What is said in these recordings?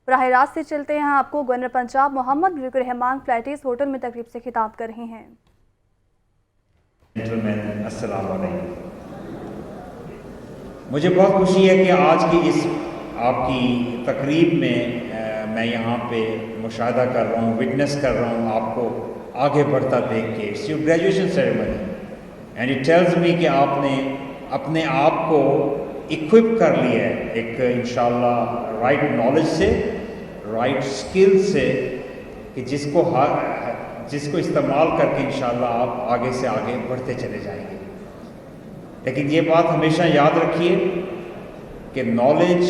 براہ راست سے چلتے ہیں آپ کو گورنر پنجاب محمد مجیب الرحمان فلیٹیز ہوٹل میں تقریب سے خطاب کر رہے ہیں۔ السلام علیکم۔ مجھے بہت خوشی ہے کہ آج کی اس آپ کی تقریب میں یہاں پہ مشاہدہ کر رہا ہوں، وٹنس کر رہا ہوں آپ کو آگے بڑھتا دیکھ کے۔ It's your graduation ceremony and it tells me کہ آپ نے اپنے آپ کو اکوپ کر لیا ہے ایک انشاءاللہ رائٹ نالج سے، رائٹ اسکل سے، کہ جس کو استعمال کر کے انشاءاللہ آپ آگے سے آگے بڑھتے چلے جائیں گے۔ لیکن یہ بات ہمیشہ یاد رکھیے کہ نالج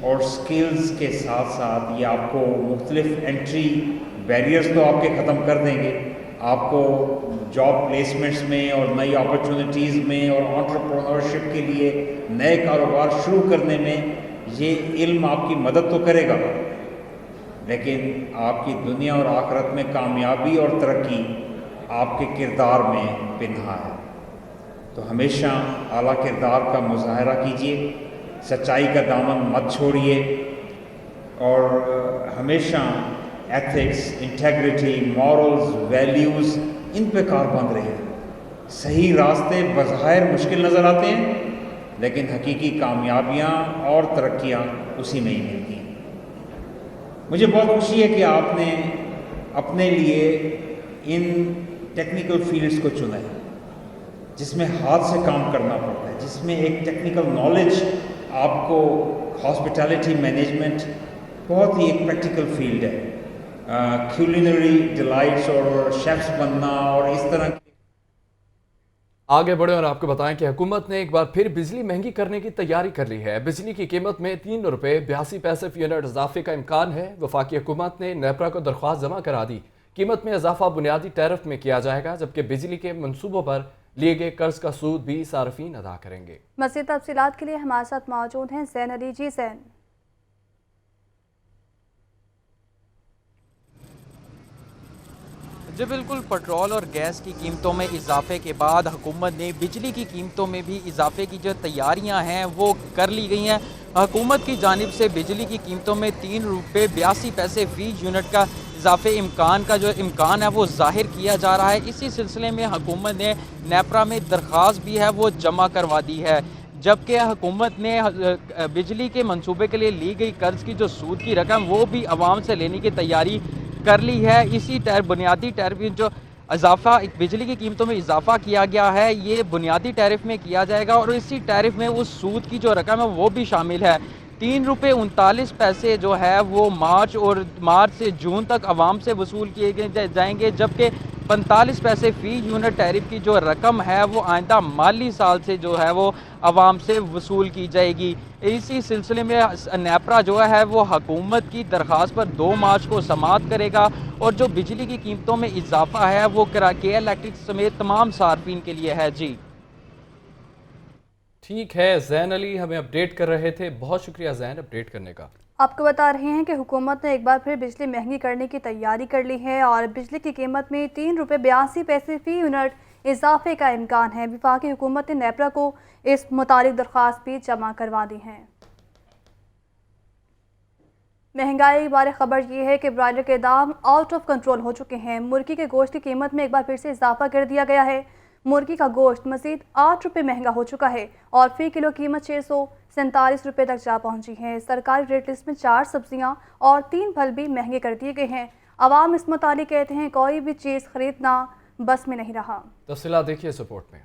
اور سکلز کے ساتھ ساتھ یہ آپ کو مختلف انٹری بیریئرز تو آپ کے ختم کر دیں گے، آپ کو جاب پلیسمنٹس میں اور نئی اپرچونٹیز میں اور انٹرپرینورشپ کے لیے نئے کاروبار شروع کرنے میں یہ علم آپ کی مدد تو کرے گا، لیکن آپ کی دنیا اور آخرت میں کامیابی اور ترقی آپ کے کردار میں پنہا ہے۔ تو ہمیشہ اعلیٰ کردار کا مظاہرہ کیجیے، سچائی کا دامن مت چھوڑیے، اور ہمیشہ ایتھکس، انٹیگریٹی، مورلز، ویلیوز، ان پہ کاربند رہے۔ صحیح راستے بظاہر مشکل نظر آتے ہیں، لیکن حقیقی کامیابیاں اور ترقیاں اسی میں ہی ملتی ہیں۔ مجھے بہت خوشی ہے کہ آپ نے اپنے لیے ان ٹیکنیکل فیلڈز کو چنا ہے جس میں ہاتھ سے کام کرنا پڑتا ہے، جس میں ایک ٹیکنیکل نالج آپ کو، ہاسپٹیلٹی مینجمنٹ بہت ہی ایک پریکٹیکل فیلڈ ہے، کیولینری ڈیلائٹس اور شیفس بننا اور اس طرح کی۔ آگے بڑھیں اور آپ کو بتائیں کہ حکومت نے ایک بار پھر بجلی مہنگی کرنے کی تیاری کر لی ہے۔ بجلی کی قیمت میں 3 روپے 82 پیسے فی یونٹ اضافے کا امکان ہے۔ وفاقی حکومت نے نیپرا کو درخواست جمع کرا دی۔ قیمت میں اضافہ بنیادی ٹیرف میں کیا جائے گا، جبکہ بجلی کے منصوبوں پر لیے گئے قرض کا سود بھی صارفین ادا کریں گے۔ مزید تفصیلات کے لیے ہمارے ساتھ موجود ہیں زین علی۔ جی زین۔ جی بالکل، پٹرول اور گیس کی قیمتوں میں اضافے کے بعد حکومت نے بجلی کی قیمتوں میں بھی اضافے کی جو تیاریاں ہیں وہ کر لی گئی ہیں۔ حکومت کی جانب سے بجلی کی قیمتوں میں 3 روپے 82 پیسے فی یونٹ کا اضافے کا جو امکان ہے وہ ظاہر کیا جا رہا ہے۔ اسی سلسلے میں حکومت نے نیپرا میں درخواست بھی ہے وہ جمع کروا دی ہے، جبکہ حکومت نے بجلی کے منصوبے کے لیے لی گئی قرض کی جو سود کی رقم وہ بھی عوام سے لینے کی تیاری کر لی ہے۔ اسی بنیادی ٹیرف جو اضافہ بجلی کی قیمتوں میں اضافہ کیا گیا ہے یہ بنیادی ٹیرف میں کیا جائے گا، اور اسی ٹیرف میں اس سود کی جو رقم ہے وہ بھی شامل ہے۔ 3 روپے 39 پیسے جو ہے وہ مارچ سے جون تک عوام سے وصول کیے جائیں گے، جبکہ 45 پیسے فی یونٹ ٹیرف کی جو رقم ہے وہ آئندہ مالی سال سے جو ہے وہ عوام سے وصول کی جائے گی۔ اسی سلسلے میں نیپرا جو ہے وہ حکومت کی درخواست پر 2 مارچ کو سماعت کرے گا، اور جو بجلی کی قیمتوں میں اضافہ ہے وہ کے الیکٹرک سمیت تمام صارفین کے لیے ہے۔ جی ٹھیک ہے، زین علی ہمیں اپڈیٹ کر رہے تھے، بہت شکریہ زین اپڈیٹ کرنے کا۔ آپ کو بتا رہے ہیں کہ حکومت نے ایک بار پھر بجلی مہنگی کرنے کی تیاری کر لی ہے، اور بجلی کی قیمت میں 3 روپے 82 پیسے فی یونٹ اضافے کا امکان ہے۔ وفاقی حکومت نے نیپرا کو اس متعلق درخواست بھی جمع کروا دی ہے۔ مہنگائی بارے خبر یہ ہے کہ برائلر کے دام آؤٹ آف کنٹرول ہو چکے ہیں۔ مرغی کے گوشت کی قیمت میں ایک بار پھر سے اضافہ کر دیا گیا ہے۔ مرغی کا گوشت مزید 8 روپے مہنگا ہو چکا ہے، اور فی کلو قیمت 647 روپے تک جا پہنچی ہے۔ سرکاری ریٹ لسٹ میں 4 سبزیاں اور 3 پھل بھی مہنگے کر دیے گئے ہیں۔ عوام اس متعلق کہتے ہیں کوئی بھی چیز خریدنا بس میں نہیں رہا۔ تفصیلات دیکھیے سپورٹ میں۔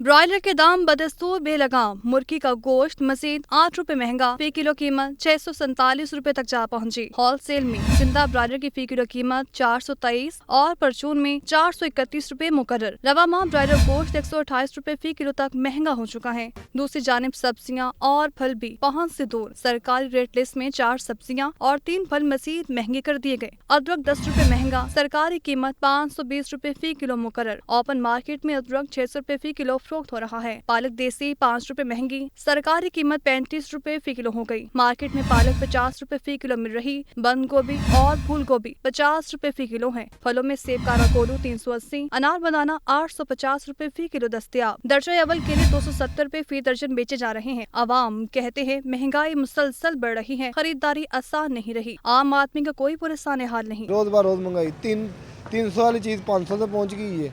برائلر کے دام بدستور بے لگام۔ مرغی کا گوشت مزید 8 روپے مہنگا، فی کلو قیمت 647 روپے تک جا پہنچی۔ ہول سیل میں زندہ برائلر کی فی کلو قیمت 423 اور پرچون میں 431 روپے مقرر۔ رواں ماہ برائلر گوشت 128 روپے فی کلو تک مہنگا ہو چکا ہے۔ دوسری جانب سبزیاں اور پھل بھی پہنچ سے دور۔ سرکاری ریٹ لسٹ میں 4 سبزیاں اور 3 پھل مزید مہنگے کر دیے گئے۔ ادرک 10 روپے مہنگا، سرکاری قیمت 520 روپے فی کلو مقرر۔ اوپن مارکیٹ میں ادرک 600 روپے فی کلو फरोख्त हो रहा है। पालक देसी 5 रुपए महंगी, सरकारी कीमत 35 रुपए फी किलो हो गई। मार्केट में पालक 50 रुपए फी किलो मिल रही। बंद गोभी और फूल गोभी 50 रुपए फी किलो है। फलों में सेब काला कोल्हू 380, अनार बनाना 850 रुपए फी किलो दस्तयाब। दर्जा अव्वल केले 270 रुपए फी दर्जन बेचे जा रहे हैं। आवाम कहते हैं महंगाई मुसलसल बढ़ रही है, खरीदारी आसान नहीं रही। आम आदमी का कोई परेशान हाल नहीं। रोज बार रोज महंगाई 300 वाली चीज 500 से पहुंच गई है।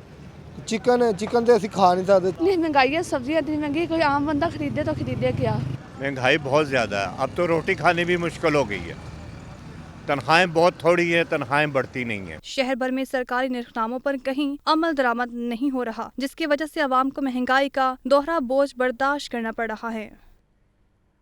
चिकन तो ਅਸੀਂ खा नहीं सकते। इतनी महंगाई है, सब्जियाँ इतनी महंगी, कोई आम बंदा खरीदे तो खरीदे क्या। महंगाई बहुत ज़्यादा है, अब तो रोटी खानी भी मुश्किल हो गई है। तनख्वाहें बहुत थोड़ी है, तनख्वाहें बढ़ती नहीं है। शहर भर में सरकारी निर्खनामों पर कहीं अमल दरामद नहीं हो रहा, जिसकी वजह से आवाम को महंगाई का दोहरा बोझ बर्दाश्त करना पड़ रहा है।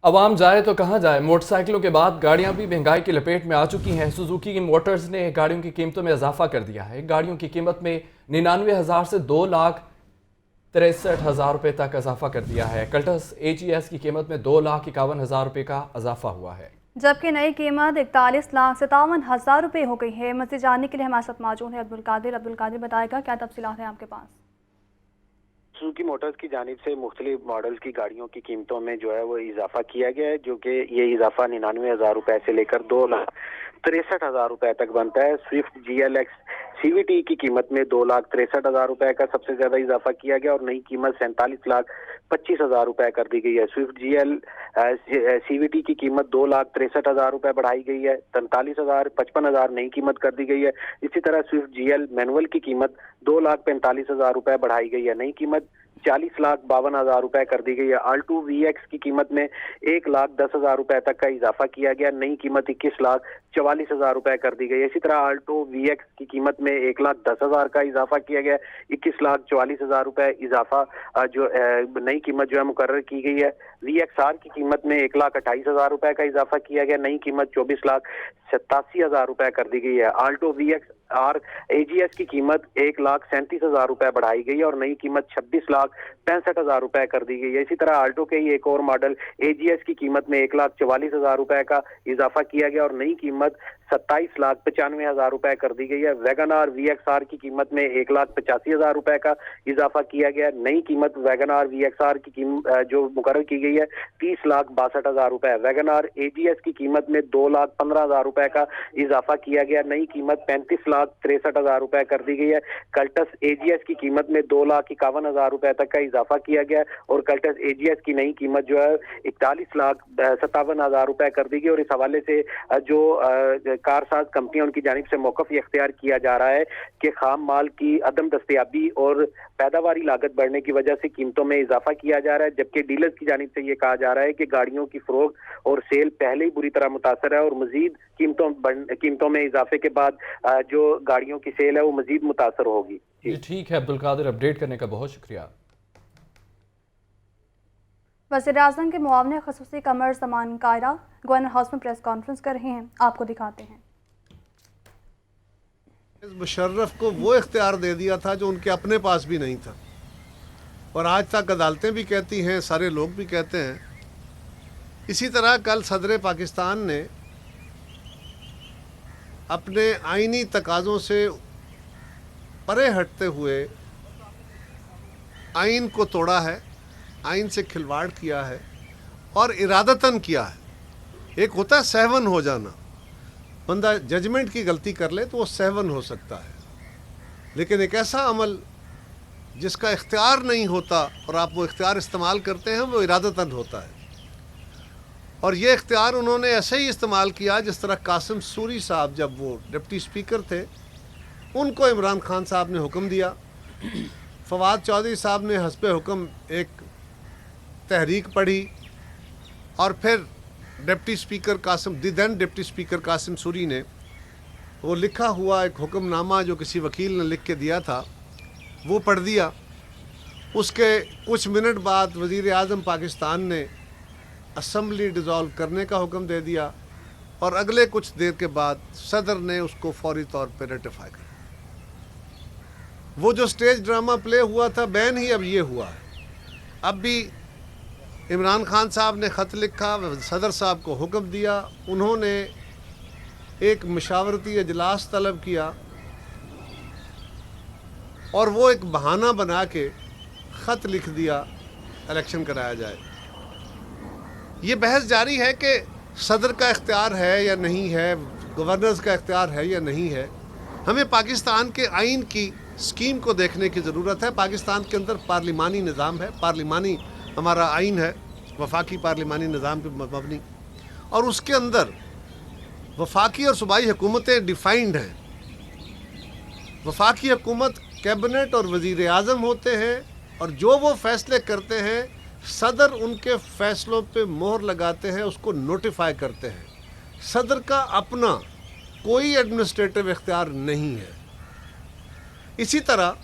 अवाम जाए तो कहाँ जाए, मोटरसाइकिलों के बाद गाड़ियां भी महंगाई की लपेट में आ चुकी हैं। सुजुकी की मोटर्स ने गाड़ियों की कीमतों में इजाफा कर दिया है। गाड़ियों की कीमत में 99,000 से 2,63,000 रुपये तक इजाफा कर दिया है। कल्टस AGS की कीमत में 2,51,000 रुपये का इजाफा हुआ है, जबकि नई कीमत 41,57,000 रुपये हो गई है। मज़ीद जानने के लिए हमारे साथ मौजूद है अब्दुल कादिर बताएगा क्या तफसीलात हैं आपके पास। सुजुकी मोटर्स की जानिब से मुख्तलिफ मॉडल्स की गाड़ियों की कीमतों में जो है वो इजाफा किया गया है, जो कि ये इजाफा 99,000 रुपए से लेकर 2,63,000 रुपए तक बनता है। स्विफ्ट GLX CVT की कीमत में 2,63,000 रुपए का सबसे ज्यादा इजाफा किया गया और नई कीमत 47,25,000 रुपए कर दी गई है। स्विफ्ट CVT की कीमत 2,63,000 रुपए बढ़ाई गई है। 45,000 नई कीमत कर दी गई है। इसी तरह स्विफ्ट GL मैनुअल की कीमत 2,45,000 रुपए बढ़ाई गई है। नई कीमत 40,52,000 रुपए कर दी गई है। आल्टो VX की कीमत में 1,10,000 रुपए तक का इजाफा किया गया। नई कीमत 21,44,000 रुपए कर दी गई है। इसी तरह आल्टो VX की कीमत में 1,10,000 का इजाफा किया गया। 21,44,000 रुपए इजाफा जो नई कीमत जो है मुकर्रर की गई है। VXR की कीमत में 1,28,000 रुपए का इजाफा किया गया। नई कीमत 24,87,000 रुपए कर दी गई है। आल्टो VXR AGS की कीमत 1,37,000 रुपए बढ़ाई गई है और नई कीमत 26,65,000 रुपए कर दी गई है। इसी तरह आल्टो के ही एक और मॉडल AGS की कीमत में 1,44,000 रुपए का इजाफा किया गया और नई कीमत 27,95,000 रुपए कर दी गई है। वैगनआर VXR की कीमत में 1,85,000 रुपए का इजाफा किया गया। नई कीमत वैगनआर VXR की जो मुकर्रर की गई है 30,62,000 रुपए। वैगनआर AGS की कीमत में 2,15,000 रुपए का इजाफा किया गया। नई कीमत 35,63,000 रुपए कर दी गई है। कल्टस AGS की कीमत में 2,51,000 रुपए तक का इजाफा किया गया और कल्टस AGS की नई कीमत जो है 41,57,000 रुपए कर दी गई। और इस हवाले से जो कारसाज कंपनियां उनकी जानिब से मौक़िफ़ इख्तियार किया जा रहा है कि खाम माल की अदम दस्तयाबी और पैदावारी लागत बढ़ने की वजह से कीमतों में इजाफा किया जा रहा है, जबकि डीलर्स की जानिब से ये कहा जा रहा है कि गाड़ियों की फरोख्त और सेल पहले ही बुरी तरह मुतासर है और मजीद कीमतों में इजाफे के बाद जो गाड़ियों की सेल है वो मजीद मुतासर होगी। जी ठीक है अब्दुल कादिर, अपडेट करने का बहुत शुक्रिया। वज़ीर-ए-आज़म के मुआवने ख़ुसूसी कमर ज़मान कायरा गवर्नर हाउस में प्रेस कॉन्फ्रेंस कर रहे हैं, आपको दिखाते हैं। मुशर्रफ को वो इख्तियार दे दिया था जो उनके अपने पास भी नहीं था और आज तक अदालतें भी कहती हैं, सारे लोग भी कहते हैं। इसी तरह कल सदर पाकिस्तान ने अपने आईनी तकाज़ों से परे हटते हुए आइन को तोड़ा है, आइन से खिलवाड़ किया है और इरादतन किया है। एक होता है सहवन हो जाना, बंदा जजमेंट की गलती कर ले तो वो सहवन हो सकता है, लेकिन एक ऐसा अमल जिसका इख्तियार नहीं होता और आप वो इख्तियार इस्तेमाल करते हैं वो इरादतन होता है। और ये इख्तियार उन्होंने ऐसे ही इस्तेमाल किया जिस तरह कासिम सूरी साहब जब वो डिप्टी स्पीकर थे उनको इमरान खान साहब ने हुक्म दिया, फवाद चौधरी साहब ने हस्बे हुक्म एक तहरीक पढ़ी और फिर डिप्टी स्पीकर कासिम सूरी ने वो लिखा हुआ एक हुक्मनामा जो किसी वकील ने लिख के दिया था वो पढ़ दिया। उसके कुछ मिनट बाद वज़ीर-ए-आज़म पाकिस्तान ने असम्बली डिज़ोल्व करने का हुक्म दे दिया और अगले कुछ देर के बाद सदर ने उसको फौरी तौर पर रेटिफाई कर। वो जो स्टेज ड्रामा प्ले हुआ था बैन ही अब ये हुआ है। अब भी इमरान खान साहब ने ख़त लिखा, सदर साहब को हुक्म दिया, उन्होंने एक मशावरती इजलास तलब किया और वो एक बहाना बना के ख़त लिख दिया इलेक्शन कराया जाए। ये बहस जारी है कि सदर का इख्तियार है या नहीं है, गवर्नर्स का इख्तियार है या नहीं है। हमें पाकिस्तान के आइन की स्कीम को देखने की ज़रूरत है। पाकिस्तान के अंदर पार्लिमानी निज़ाम है, पार्लिमानी हमारा आइन है, वफाकी पार्लिमानी निज़ाम पर मबनी, और उसके अंदर वफाकी और सूबाई हुकूमतें डिफाइंड हैं। वफाकी हुकूमत कैबिनेट और वज़ीर आज़म होते हैं, और जो वो फैसले करते हैं सदर उनके फैसलों पे मोहर लगाते हैं, उसको नोटिफाई करते हैं। सदर का अपना कोई एडमिनिस्ट्रेटिव इख्तियार नहीं है। इसी तरह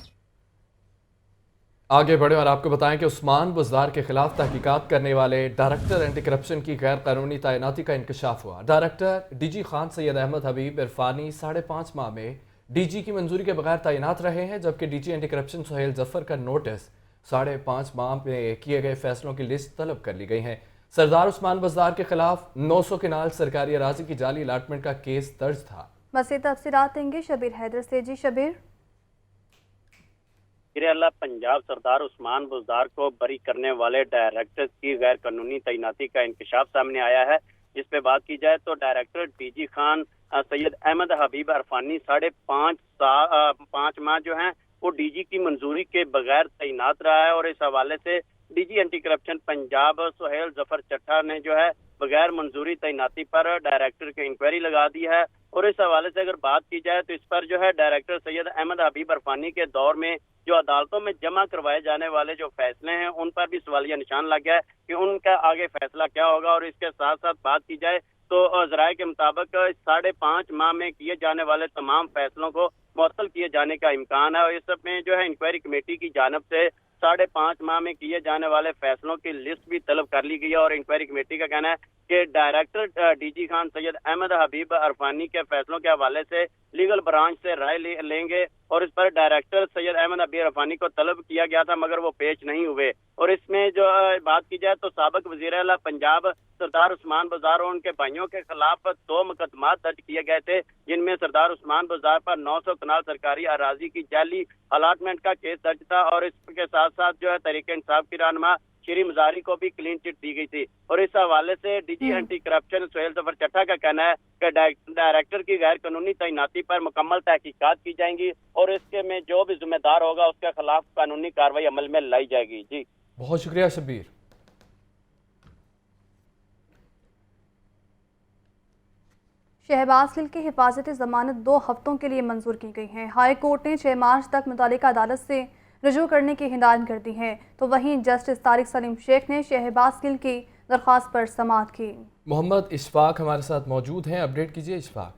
आगे बढ़े और आपको बताएं कि उस्मान बुज़दार के खिलाफ तहकीकात करने वाले डायरेक्टर एंटी करप्शन की गैर कानूनी तैनाती का इंकशाफ हुआ। डायरेक्टर डीजी खान सैयद अहमद हबीब इरफानी 5.5 माह में डीजी की मंजूरी के बगैर तैनात रहे हैं, जबकि DG anti corruption Suhail Zafar का नोटिस 5.5 माह में किए गए फैसलों की लिस्ट तलब कर ली गई है। सरदार उस्मान बुज़दार के खिलाफ 900 किनाल सरकारी अराजी की जाली अलाटमेंट का केस दर्ज था। मज़ीद तफसीलात देंगे शबीर हैदर से। जी शबीर। अल्लाह पंजाब सरदार उस्मान बुज़दार को बरी करने वाले डायरेक्टर की गैर कानूनी तैनाती का इंकशाफ सामने आया है। जिस पे बात की जाए तो डायरेक्टर डीजी खान सैयद अहमद हबीब इरफानी 5.5 माह जो हैं वो डीजी की मंजूरी के बगैर तैनात रहा है, और इस हवाले से DG anti corruption Punjab Suhail Zafar Chattha ने जो है बगैर मंजूरी तैनाती पर डायरेक्टर की इंक्वायरी लगा दी है। और इस हवाले से अगर बात की जाए तो इस पर जो है डायरेक्टर सैयद अहमद हबीब इरफानी के दौर में जो अदालतों में जमा करवाए जाने वाले जो फैसले हैं उन पर भी सवालिया निशान लग गया है कि उनका आगे फैसला क्या होगा। और इसके साथ साथ बात की जाए तो ज़राए के मुताबिक 5.5 माह में किए जाने वाले तमाम फैसलों को मुअत्तल किए जाने का इम्कान है, और इस सब में जो है इंक्वायरी कमेटी की जानिब से 5.5 माह में किए जाने वाले फैसलों की लिस्ट भी तलब कर ली गई है। और इंक्वायरी कमेटी का कहना है कि डायरेक्टर डीजी खान सैयद अहमद हबीब इरफानी के फैसलों के हवाले से लीगल ब्रांच से राय लेंगे, और इस पर डायरेक्टर सैयद अहमद हबीब इरफानी को तलब किया गया था मगर वो पेश नहीं हुए। और इसमें जो बात की जाए तो साबिक वज़ीर आला पंजाब सरदार उस्मान बुज़दार और उनके भाइयों के खिलाफ 2 मुकदमात दर्ज किए गए थे, जिनमें सरदार उस्मान बुज़दार पर 900 कनाल सरकारी अराजी की जाली अलाटमेंट का केस दर्ज था। और इसके साथ साथ जो है तहरीक इंसाफ की रहनुमा श्री मजारी को भी क्लीन चिट दी गई थी। और इस हवाले से DG anti corruption Suhail Zafar Chattha का कहना है कि डायरेक्टर की गैर कानूनी तैनाती पर मुकम्मल तहकीकात की जाएंगी, और इसके में जो भी जिम्मेदार होगा उसके खिलाफ कानूनी कार्रवाई अमल में लाई जाएगी। जी बहुत शुक्रिया शबीर। शहबाज गिल की हिफाजती ज़मानत 2 हफ्तों के लिए मंजूर की गई है। हाई कोर्ट ने 6 मार्च तक मुतालिका अदालत से रजू करने की हिदायत कर दी है, तो वहीं जस्टिस तारिक सलीम शेख ने शहबाज गिल की दरख्वास्त पर समाअत की। मोहम्मद इशफाक हमारे साथ मौजूद हैं, अपडेट कीजिए इशफाक।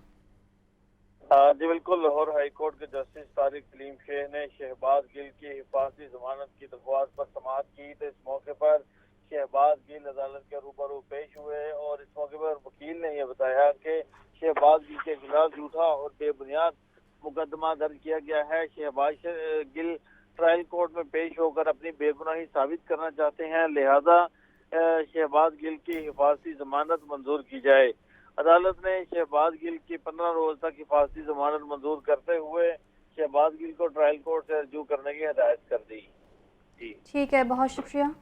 जी बिल्कुल, लाहौर हाई कोर्ट के जस्टिस तारिक सलीम शेख ने शहबाज गिल की हिफाजती जमानत की दरख्वास्त पर समाअत की। तो इस मौके पर शहबाज गिल अदालत के रूबरू पेश हुए, और इस मौके पर वकील ने यह बताया कि शहबाज गिल के खिलाफ झूठा और बेबुनियाद मुकदमा दर्ज किया गया है। शहबाज गिल ट्रायल कोर्ट में पेश होकर अपनी बेगुनाही साबित करना चाहते हैं, लिहाजा शहबाज गिल की हिफाजती जमानत मंजूर की जाए। अदालत ने शहबाज गिल की 15 रोज तक हिफाजती जमानत मंजूर करते हुए शहबाज गिल को ट्रायल कोर्ट से रजू करने की हिदायत कर दी। जी ठीक है, बहुत शुक्रिया।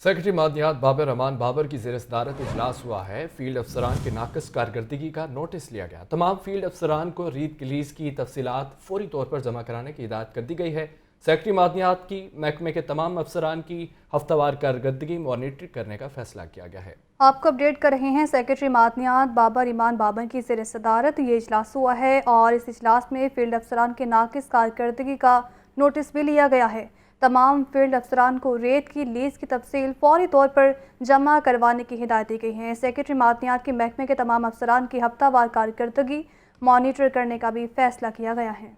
सेक्रेटरी मादनियात बाबर रहमान बाबर की ज़ेर सदारत इजलास हुआ है। फील्ड अफसरान की नाकस कारकर्दगी का नोटिस लिया गया। तमाम फील्ड अफसरान को रीद रिलीज़ की तफसीलात फौरी तौर पर जमा कराने की हिदायत कर दी गई है। सेक्रेटरी मादनियात की महकमे के तमाम अफसरान की हफ्तावार कारकर्दगी मॉनिटर करने का फैसला किया गया है। आपको अपडेट कर रहे हैं सेक्रेटरी मादनियात बाबर ईमान बाबर की ज़ेर सदारत ये इजलास हुआ है, और इस इजलास में फील्ड अफसरान के नाकिस कारकर्दगी का नोटिस भी लिया गया है। तमाम फील्ड अफसरान को रेत की लीज की तफसील फौरी तौर पर जमा करवाने की हिदायत दी गई है। सेक्रेटरी मादनियात के महकमे के तमाम अफसरान की हफ्तावार कारकर्दगी मॉनिटर करने का भी फैसला किया गया है।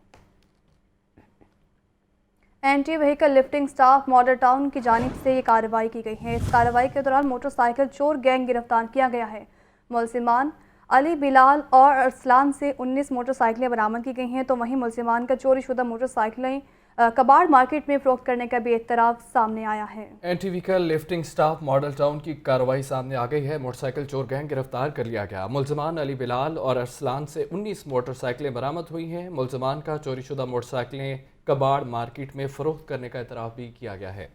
Anti vehicle lifting staff model town की जानिब से ये कार्रवाई की गई है। इस कार्रवाई के दौरान मोटरसाइकिल चोर गैंग गिरफ्तार किया गया है। मुलजिमान अली बिलाल और अरसलान से 19 मोटरसाइकिलें बरामद की गई हैं, तो वहीं मुलजिमान का चोरी शुदा मोटरसाइकिलें कबाड़ मार्केट में फरोख्त करने का भी एतराफ़ सामने आया है। Anti vehicle lifting staff model town की कार्रवाई सामने आ गई है। मोटरसाइकिल चोर गैंग गिरफ्तार कर लिया गया। मुलजमान अली बिलाल और अरसलान से 19 मोटरसाइकिलें बरामद हुई हैं। मुलजमान का चोरीशुदा मोटरसाइकिलें कबाड़ मार्केट में फरोख्त करने का एतराफ़ भी किया गया है।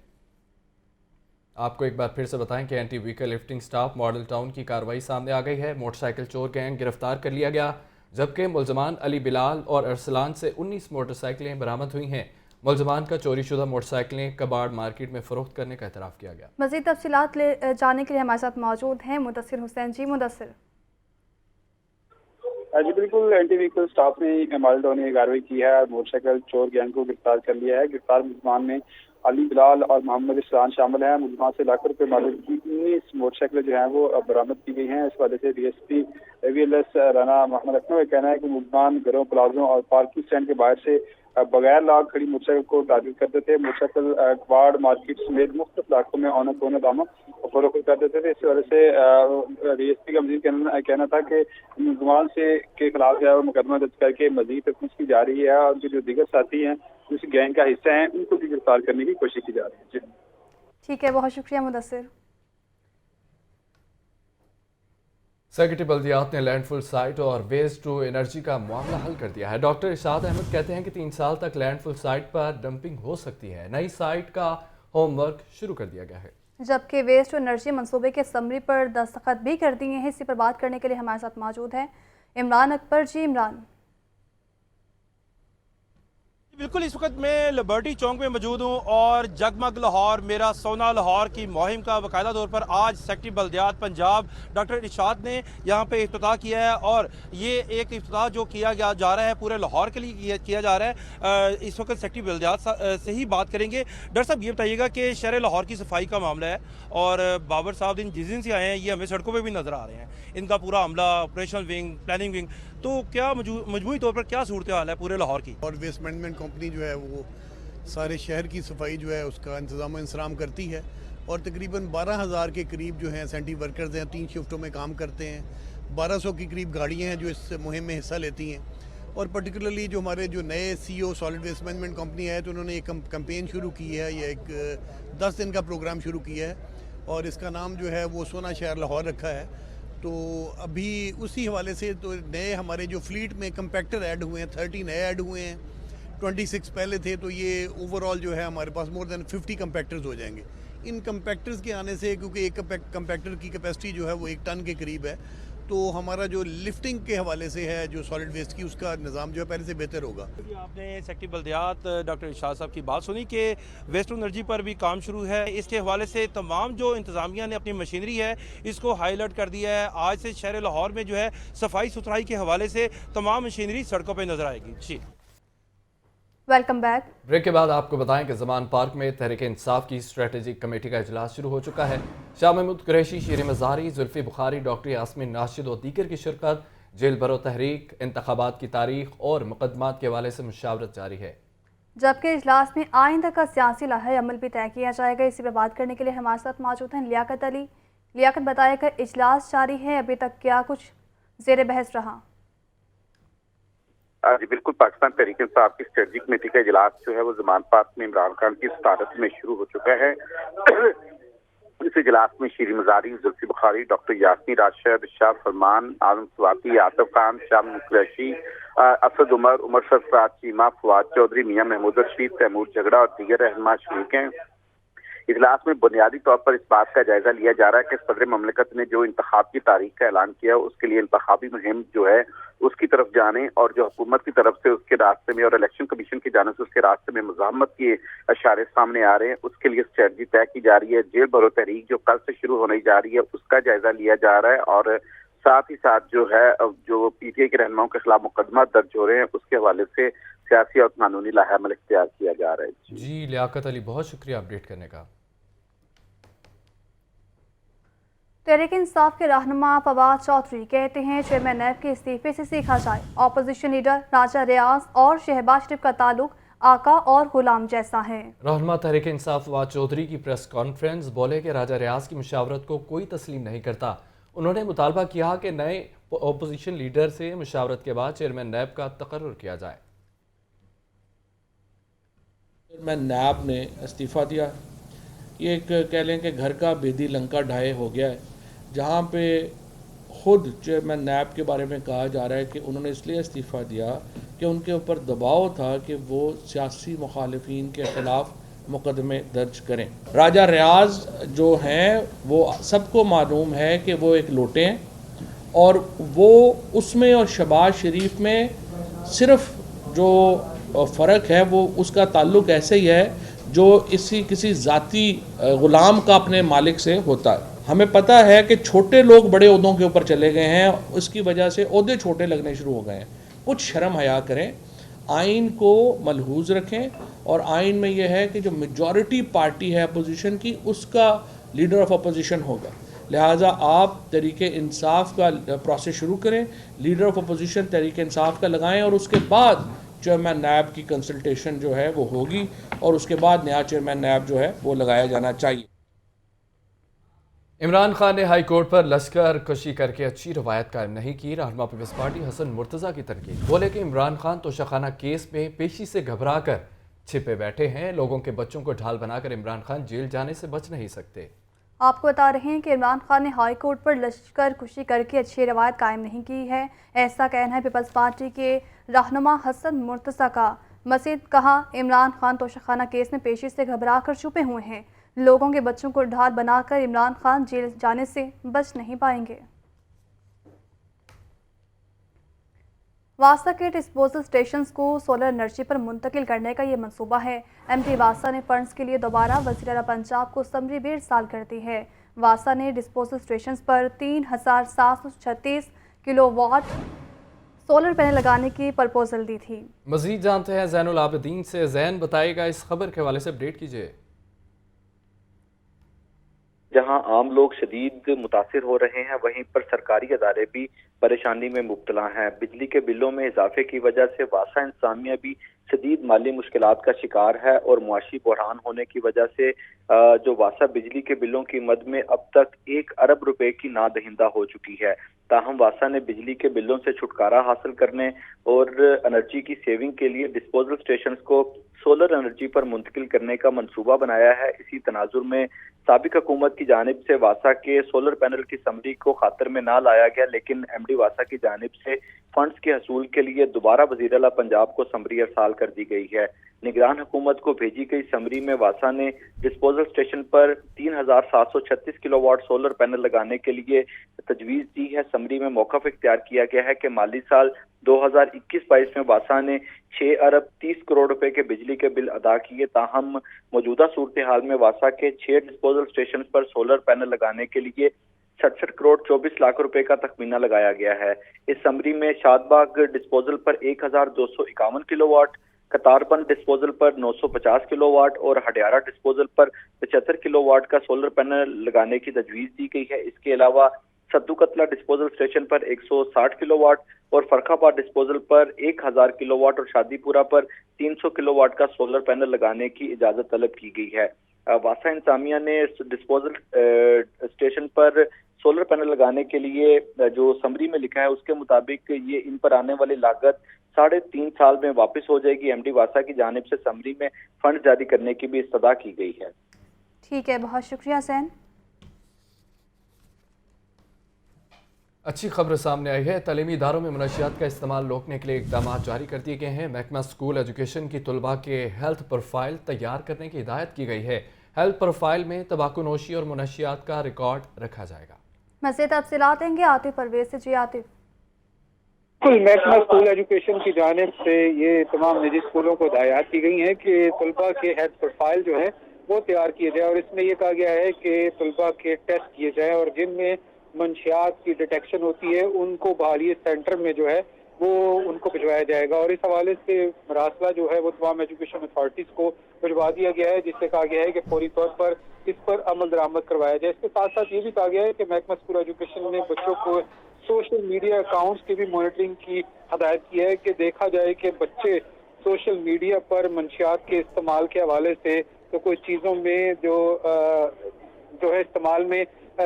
आपको एक बार फिर से बताएं कि anti vehicle lifting staff model town की कार्रवाई सामने आ गई है। मोटरसाइकिल चोर गैंग गिरफ्तार कर लिया गया, जबकि मुलजमान अली बिलाल और अरसलान से 19 मोटरसाइकिलें बरामद हुई हैं। मुलजमान का चोरीशुदा मोटरसाइकिलें कबाड़ मार्केट में फ़रोख्त करने का एतराफ़ किया गया। मज़ीद तफसीलात जानने के लिए हमारे साथ मौजूद हैं मुदस्सिर हुसैन। जी मुदस्सिर। जी बिल्कुल, एंटी व्हीकल स्टाफ ने मॉडल टाउन में कार्रवाई की है और मोटरसाइकिल चोर गैंग को गिरफ्तार कर लिया है। गिरफ्तार मुलजमान में अली बिलाल और मोहम्मद इस्लान शामिल हैं। मुलजमान से लाख रुपये मॉडल की 19 मोटरसाइकिलें जो हैं वो बरामद की गई हैं। इस वजह से DSP AVLS राना मोहम्मद अकनव का कहना है कि मुलजमान घरों, प्लाजों और पार्किंग स्टैंड के बाहर से बगैर लाग खड़ी मोटरसाइकिल को टारगेट करते थे। मोटरसाइकिल कबाड़ मार्केट समेत मुख्तलिफ इलाकों में औने पौने दामों फरोख्त करते थे। इस वजह से DSP का मजीद कहना था कि मुलजमान से के खिलाफ जो है वो मुकदमा दर्ज करके मजीद तफ्तीश की जा रही है और उनके जो दीगर साथी हैं जो इस गैंग का हिस्सा हैं उनको भी गिरफ्तार करने की कोशिश की जा रही है। ठीक है, बहुत शुक्रिया मुदस्सिर। सेक्रेटरी बल्दियात ने लैंडफुल साइट और वेस्ट टू एनर्जी का मामला हल कर दिया है। डॉक्टर इरशाद अहमद कहते हैं कि 3 साल तक लैंडफुल साइट पर डंपिंग हो सकती है। नई साइट का होमवर्क शुरू कर दिया गया है, जबकि वेस्ट टू एनर्जी मंसूबे के समरी पर दस्तखत भी कर दिए हैं। इसी पर बात करने के लिए हमारे साथ मौजूद है इमरान अकबर। जी इमरान। बिल्कुल, इस वक्त मैं लिबर्टी चौक में मौजूद हूँ और जगमग लाहौर मेरा सोना लाहौर की मुहिम का बाकायदा तौर पर आज सेक्रेटरी बल्दियात पंजाब डॉक्टर इरशाद ने यहाँ पे इफ्तिताह किया है। और ये एक इफ्तिताह जो किया जा रहा है पूरे लाहौर के लिए किया जा रहा है। इस वक्त सेक्रेटरी बल्दियात से ही बात करेंगे। डॉक्टर साहब, ये बताइएगा कि शहर लाहौर की सफाई का मामला है और बाबर साहब जिस दिन से आए हैं ये हमें सड़कों पर भी नज़र आ रहे हैं। इनका पूरा अमला, ऑपरेशनल विंग, प्लानिंग विंग, तो क्या मजमूई तौर पर क्या सूरत हाल है पूरे लाहौर की? और वेस्ट मैनेजमेंट कंपनी जो है वो सारे शहर की सफाई जो है उसका इंतज़ाम इंसराम करती है और तकरीबन 12,000 के करीब जो हैं सेंट्री वर्कर्स हैं, 3 शिफ्टों में काम करते हैं। 1200 की करीब गाड़ियाँ हैं जो इस मुहिम में हिस्सा लेती हैं। और पर्टिकुलरली जो हमारे जो नए CEO solid waste management company है तो उन्होंने एक कैंपेन शुरू की है, ये एक 10 दिन का प्रोग्राम शुरू किया है और इसका नाम जो है वो सोना शहर लाहौर रखा है। तो अभी उसी हवाले से तो नए हमारे जो फ्लीट में कंपैक्टर ऐड हुए हैं, 30 नए ऐड हुए हैं, 26 पहले थे, तो ये ओवरऑल जो है हमारे पास मोर देन 50 कंपैक्टर्स हो जाएंगे। इन कंपैक्टर्स के आने से, क्योंकि एक कंपैक्टर की कैपेसिटी जो है वो 1 टन के करीब है, तो हमारा जो लिफ्टिंग के हवाले से है जो सॉलिड वेस्ट की, उसका निज़ाम जो है पहले से बेहतर होगा। आपने सेक्रेटरी बल्दियात डॉक्टर इरशाद साहब की बात सुनी कि वेस्ट टू एनर्जी पर भी काम शुरू है। इसके हवाले से तमाम जो इंतज़ामिया ने अपनी मशीनरी है इसको हाईलाइट कर दिया है। आज से शहर लाहौर में जो है सफाई सुथराई के हवाले से तमाम मशीनरी सड़कों पर नजर आएगी। जी वेलकम बैक। ब्रेक के बाद आपको बताएं कि ज़मान पार्क में तहरीक इंसाफ की स्ट्रेटेजिक कमेटी का इजलास शुरू हो चुका है। शाह महमूद कुरैशी, शीर मज़ारी, जुल्फ़ी बुखारी, डॉक्टर यास्मीन नाशिद और दीगर की शिरकत, जेल भरो तहरीक, इंतखाबात की तारीख और मुकदमात के हवाले से मुशावरत जारी है। जबकि इजलास में आइंदा का सियासी लाहे अमल भी तय किया जाएगा। इसी पर बात करने के लिए हमारे साथ मौजूद हैं लियाकत अली। लियाकत, बताएगा इजलास जारी है, अभी तक क्या कुछ ज़ेर बहस रहा? जी बिल्कुल, पाकिस्तान तहरीक इंसाफ की स्ट्रेटजिक कमेटी का इजलास जो है वो ज़मान पार्क में इमरान खान की सदारत में शुरू हो चुका है। इस इजलास में शीर मज़ारी, जुल्फ़ी बुखारी, डॉक्टर यास्मीन राशिद, शाह फरमान, आजम स्वाति, आतिफ खान, शाह कुरैशी, असद उमर, उमर सरफराज चीमा, फवाद चौधरी, मियां महमूद रशीद, तैमूर झगड़ा और दीगर रहनुमा शरीक हैं। इजलास में बुनियादी तौर पर इस बात का जायजा लिया जा रहा है कि सदर ममलिकत ने जो इंतखाब की तारीख का ऐलान किया उसके लिए इंतखाबी मुहिम जो है उसकी तरफ जाने और जो हुकूमत की तरफ से उसके रास्ते में और इलेक्शन कमीशन की जाने से उसके रास्ते में मुज़ाहमत के इशारे सामने आ रहे हैं, उसके लिए स्ट्रेटजी तय की जा रही है। जेल भरो तहरीक जो कल से शुरू होने जा रही है उसका जायजा लिया जा रहा है और साथ ही साथ जो है जो PTI के रहनुमाओं के खिलाफ मुकदमा दर्ज हो रहे हैं उसके हवाले से सियासी और कानूनी लाहेअमल इख्तियार किया जा रहा है। जी लियाकत अली, बहुत शुक्रिया अपडेट करने का। तहरीक इंसाफ के रहनुमा फवाद चौधरी कहते हैं चेयरमैन नैब के इस्तीफे से सीखा जाए। अपोजिशन लीडर राजा रियाज और शहबाज शरीफ का ताल्लुक आका और गुलाम जैसा है। रहनुमा तहरीक इंसाफ फवाद चौधरी की प्रेस कॉन्फ्रेंस बोले कि राजा रियाज की मुशावरत को कोई तस्लीम नहीं करता। उन्होंने मुतालबा किया कि नए अपोजिशन लीडर से मुशावरत के बाद चेयरमैन नैब का तकर्रुर किया जाए। میں نیب نے استعفیٰ دیا. یہ ایک کہہ لیں کہ گھر کا بیدی لنکا ڈھائے ہو گیا ہے, جہاں پہ خود چیئرمین نیب کے بارے میں کہا جا رہا ہے کہ انہوں نے اس لیے استعفیٰ دیا کہ ان کے اوپر دباؤ تھا کہ وہ سیاسی مخالفین کے خلاف مقدمے درج کریں. راجہ ریاض جو ہیں وہ سب کو معلوم ہے کہ وہ ایک لوٹے ہیں, اور وہ اس میں اور شہباز شریف میں صرف جو فرق ہے وہ اس کا تعلق ایسے ہی ہے جو کسی ذاتی غلام کا اپنے مالک سے ہوتا ہے. ہمیں پتہ ہے کہ چھوٹے لوگ بڑے عہدوں کے اوپر چلے گئے ہیں, اس کی وجہ سے عہدے چھوٹے لگنے شروع ہو گئے ہیں. کچھ شرم حیا کریں, آئین کو ملحوظ رکھیں, اور آئین میں یہ ہے کہ جو میجورٹی پارٹی ہے اپوزیشن کی اس کا لیڈر آف اپوزیشن ہوگا. لہٰذا آپ تحریک انصاف کا پروسیس شروع کریں, leader of opposition Tehreek Insaf کا لگائیں, اور اس کے بعد چیئرمین نیب کی کنسلٹیشن جو ہے وہ ہوگی, اور اس کے بعد نیا چیئرمین نیب جو ہے وہ لگایا جانا چاہیے. عمران خان نے ہائی کورٹ پر لشکر کشی کر کے اچھی روایت قائم نہیں کی. رہنما پیپلز پارٹی حسن مرتضیٰ کی تنقید. بولے کہ عمران خان توشخانہ کیس میں پیشی سے گھبرا کر چھپے بیٹھے ہیں. لوگوں کے بچوں کو ڈھال بنا کر عمران خان جیل جانے سے بچ نہیں سکتے. آپ کو بتا رہے ہیں کہ عمران خان نے ہائی کورٹ پر لشکر کشی کر کے اچھی روایت قائم نہیں کی ہے. ایسا کہنا ہے پیپلز پارٹی کے رہنما حسن مرتضیٰ کا. مزید کہا, عمران خان توشخانہ کیس میں پیشی سے گھبرا کر چھپے ہوئے ہیں. لوگوں کے بچوں کو ڈھال بنا کر عمران خان جیل جانے سے بچ نہیں پائیں گے. واسا کے ڈسپوزل سٹیشنز کو سولر انرجی پر منتقل کرنے کا یہ منصوبہ ہے. ایم ڈی واسا نے فنڈز کے لیے دوبارہ وزیر اعلیٰ پنجاب کو سمری بھی ارسال کر دی ہے. واسا نے disposal stations per 3736 kilo what solar panel لگانے کی پرپوزل دی تھی. مزید جانتے ہیں زین العابدین سے. زین بتائے گا, اس خبر کے حوالے سے اپڈیٹ کیجیے. جہاں عام لوگ شدید متاثر ہو رہے ہیں, وہیں پر سرکاری ادارے بھی پریشانی میں مبتلا ہیں. بجلی کے بلوں میں اضافے کی وجہ سے واسا انتظامیہ بھی شدید مالی مشکلات کا شکار ہے, اور معاشی بحران ہونے کی وجہ سے جو واسا بجلی کے بلوں کی مد میں اب تک 1 ارب روپے کی نادہندہ ہو چکی ہے. تاہم واسا نے بجلی کے بلوں سے چھٹکارا حاصل کرنے اور انرجی کی سیونگ کے لیے ڈسپوزل سٹیشنز کو سولر انرجی پر منتقل کرنے کا منصوبہ بنایا ہے. اسی تناظر میں سابق حکومت کی جانب سے واسا کے سولر پینل کی سمری کو خاطر میں نہ لایا گیا, لیکن ایم ڈی واسا کی جانب سے فنڈز کے حصول کے لیے دوبارہ وزیر اعلیٰ پنجاب کو سمری ارسال کر دی گئی ہے. نگران حکومت کو بھیجی گئی سمری میں واسا نے disposal station per 3736 kilo what solar panel لگانے کے لیے تجویز دی ہے. سمری میں موقف اختیار کیا گیا ہے کہ مالی سال 2021-22 میں واسا نے 6 ارب 30 کروڑ روپے کے بجلی کے بل ادا کیے. تاہم موجودہ صورتحال میں واسا کے 6 ڈسپوزل سٹیشن پر سولر پینل لگانے کے لیے 67 کروڑ 24 لاکھ روپے کا تخمینہ لگایا گیا ہے. اس سمری میں شاد باغ ڈسپوزل پر 1251 کلو واٹ, قطار بند ڈسپوزل پر 950 کلو واٹ اور ہڈیارہ ڈسپوزل پر 75 کلو واٹ کا سولر پینل لگانے کی تجویز دی گئی ہے. اس کے علاوہ سدو قتلہ ڈسپوزل سٹیشن پر 160 کلو واٹ اور فرخ آباد ڈسپوزل پر 1000 کلو واٹ اور شادی پورہ پر 300 کلو واٹ کا سولر پینل لگانے کی اجازت طلب کی گئی ہے. واسا انتظامیہ نے ڈسپوزل سٹیشن پر سولر پینل لگانے کے لیے جو سمری میں لکھا ہے اس کے مطابق یہ ان پر آنے والی لاگت 3.5 سال میں واپس ہو جائے گی. ایم ڈی واسا کی جانب سے سمری میں فنڈ جاری کرنے کی بھی استدعا کی گئی ہے. ٹھیک ہے, بہت شکریہ زین. اچھی خبر سامنے آئی ہے. تعلیمی اداروں میں منشیات کا استعمال روکنے کے لیے اقدامات جاری کر دیے گئے ہیں. محکمہ اسکول ایجوکیشن کی طلباء کے ہیلتھ پروفائل تیار کرنے کی ہدایت کی گئی ہے. ہیلتھ پروفائل میں تمباکو نوشی اور منشیات کا ریکارڈ رکھا جائے گا. مزید تفصیلات دیں گے عاطف پرویز سے. جی عاطف. محکمہ اسکول ایجوکیشن کی جانب سے یہ تمام نجی اسکولوں کو ہدایات کی گئی ہیں کہ طلباء کے ہیلتھ پروفائل جو ہے وہ تیار کیے جائے, اور اس میں یہ کہا گیا ہے کہ طلباء کے ٹیسٹ کیے جائیں اور جن میں منشیات کی ڈیٹیکشن ہوتی ہے ان کو بحالی سینٹر میں جو ہے وہ ان کو بھجوایا جائے گا. اور اس حوالے سے مراسلہ جو ہے وہ تمام ایجوکیشن اتھارٹیز کو بھجوا دیا گیا ہے, جس سے کہا گیا ہے کہ فوری طور پر اس پر عمل درآمد کروایا جائے. اس کے ساتھ ساتھ یہ بھی کہا گیا ہے کہ محکمہ اسکول ایجوکیشن نے بچوں کو سوشل میڈیا اکاؤنٹس کی بھی مانیٹرنگ کی ہدایت کی ہے کہ دیکھا جائے کہ بچے سوشل میڈیا پر منشیات کے استعمال کے حوالے سے تو کوئی چیزوں میں جو ہے استعمال میں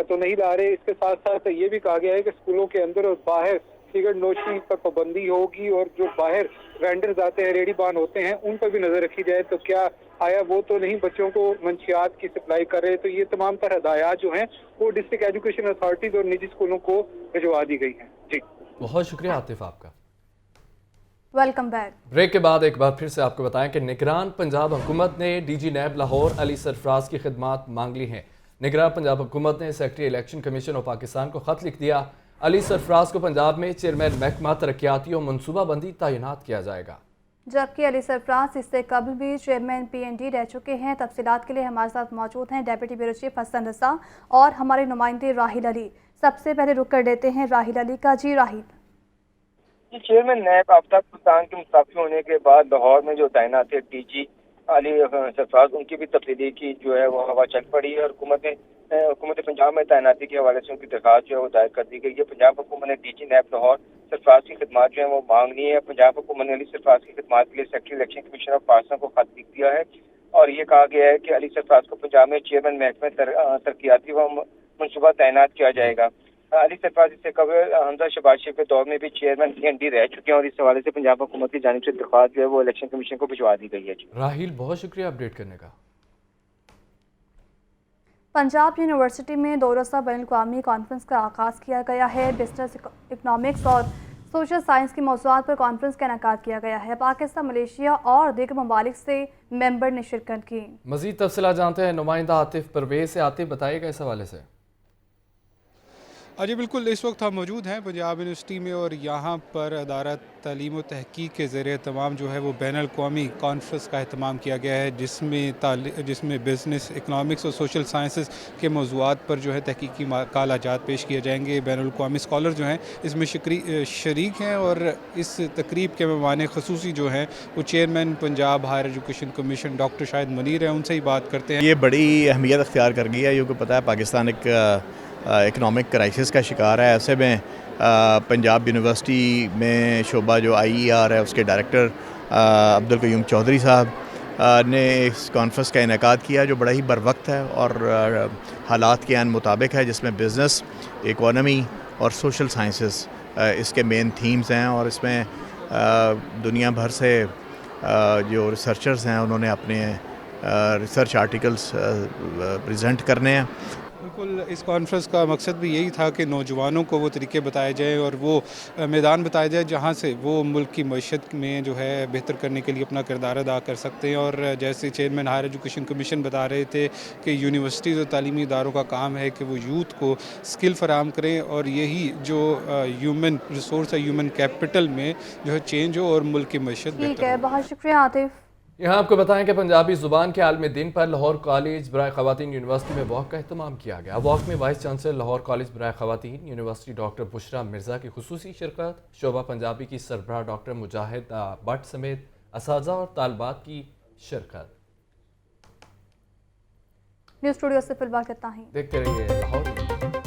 تو نہیں لا رہے. اس کے ساتھ ساتھ یہ بھی کہا گیا ہے کہ اسکولوں کے اندر اور باہر सिगरेट नोशी पर पाबंदी होगी और जो बाहर वेंडर्स आते हैं, रेडी बान होते हैं, उन पर भी नजर रखी जाए। तो क्या आया वो तो नहीं बच्चों को मंशियात की सप्लाई कर रहे? तो ये तमाम तर हदायत जो हैं वो डिस्ट्रिक्ट एजुकेशन अथॉरिटीज और निजी स्कूलों को भिजवा दी गई हैं। जी बहुत शुक्रिया आतिफ आपका। Welcome back. ब्रेक के बाद एक बार फिर से आपको बताएं कि निगरान पंजाब हुकूमत ने डीजी नैब लाहौर अली सरफराज की खिदमात मांग ली हैं। निगरान पंजाब हुकूमत ने secretary election commission of Pakistan को खत लिख दिया। अली सरफराज को पंजाब में चेयरमैन महकमा तरक्याती और मनसूबाबंदी तैनात किया जाएगा, जबकि अली सरफराज इससे कबल भी चेयरमैन PND रह चुके हैं। तफसीलात के लिए हमारे साथ मौजूद हैं deputy bureau chief Hasan Raza और हमारे नुमाइंदे राहिल अली। सबसे पहले रुक कर देते हैं राहिल अली का। जी राहिल। चेयरमैन नैब आफ्ताब सुल्तान के मुस्ताफी होने के बाद लाहौर में जो तैनात है DG अली सरफराज, उनकी भी तब्दीली की जो है वो हवा चल पड़ी है और हुकूमत पंजाब में तैनाती के हवाले से उनकी दरखास्त जो है वो दायर कर दी गई है। पंजाब हुकूमत ने DG नैब लाहौर सरफराज की खिदमात जो है वो मांग ली है। पंजाब हुकूमत ने अली सरफराज की खिदमात के लिए secretary election commission of Pakistan को खत लिख दिया है और ये कहा गया है कि अली सरफराज को पंजाब में चेयरमैन महकमे तरक्याती व मनसूबा तैनात किया जाएगा। अली सरफराज इससे कबल हमजा शहबाज शरीफ के दौर में भी चेयरमैन PND रह चुके हैं और इस हवाले से पंजाब हुकूमत की जानिब से दरख्वास्त जो है वो इलेक्शन कमीशन को भिजवा दी गई है। राहिल बहुत शुक्रिया अपडेट करने का। पंजाब यूनिवर्सिटी में 2 रोज़ा बैनुल-अक़वामी कॉन्फ्रेंस का आगाज़ किया गया है। बिजनेस, इकनॉमिक्स और सोशल साइंस के मौज़ूआत पर कॉन्फ्रेंस का इनेकाद किया गया है। पाकिस्तान, मलेशिया और दीगर ममालिक से मेंबर ने शिरकत की। मज़ीद तफसीलात जानते हैं नुमाइंदा आतिफ परवेज़ से। आतिफ बताइएगा इस हवाले से। जी बिल्कुल, इस वक्त हम मौजूद हैं पंजाब यूनिवर्सिटी में और यहाँ पर अदारा तालीम व तहकीक के ज़रिए तमाम जो है वो बैनुल-अक़वामी कॉन्फ्रेंस का अहतमाम किया गया है, जिसमें बिज़नेस, इकनॉमिक्स और सोशल साइंसेस के मौज़ूआत पर जो है तहकीकी मकालाजात पेश किए जाएंगे। बैनुल-अक़वामी स्कॉलर जो हैं इसमें शरीक हैं और इस तकरीब के मेहमान ख़ुसूसी जो हैं वो chairman Punjab higher education commission doctor Shahid Munir हैं। उनसे ही बात करते हैं। ये बड़ी अहमियत अख्तियार कर गई है, क्योंकि पता है पाकिस्तान एक इकनॉमिक क्राइसिस का शिकार है। ऐसे में पंजाब यूनिवर्सिटी में शोबा जो IER है उसके डायरेक्टर अब्दुल क़य्यूम चौधरी साहब ने इस कॉन्फ्रेंस का इनेकाद किया जो बड़ा ही बरवक्त है और हालात के आन मुताबिक है, जिसमें बिज़नेस, इकोनॉमी और सोशल साइंसेस इसके मेन थीम्स हैं और इसमें दुनिया भर से जो रिसर्चर्स हैं उन्होंने अपने रिसर्च आर्टिकल्स प्रेजेंट करने हैं। बिल्कुल, इस कॉन्फ्रेंस का मकसद भी यही था कि नौजवानों को वो तरीके बताए जाएँ और वो मैदान बताए जाए जहाँ से वो मुल्क की मईशत में जो है बेहतर करने के लिए अपना किरदार अदा कर सकते हैं। और जैसे चेयरमैन हायर एजुकेशन कमीशन बता रहे थे कि यूनिवर्सिटीज़ और तालीमी इदारों का काम है कि वो यूथ को स्किल फराहम करें और यही जो ह्यूमन रिसोर्स है, ह्यूमन कैपिटल में जो है चेंज हो और मुल्क की मईशत बेहतर हो। ठीक है, बहुत शुक्रिया आतिफ। यहाँ आपको बताएं कि पंजाबी ज़ुबान के आलमी दिन पर लाहौर कॉलेज बराए ख़वातीन यूनिवर्सिटी में वॉक का अहतमाम किया गया। वॉक में वाइस चांसलर लाहौर कॉलेज बराए ख़वातीन यूनिवर्सिटी डॉक्टर बुशरा मिर्ज़ा की खुसूसी शिरकत, शोभा पंजाबी की सरबराह डॉक्टर मुजाहिद भट्ट समेत असातिज़ा और तालबात की शिरकत। न्यूज़ स्टूडियो से फिलहाल कितना ही, देखते रहिए लाहौर।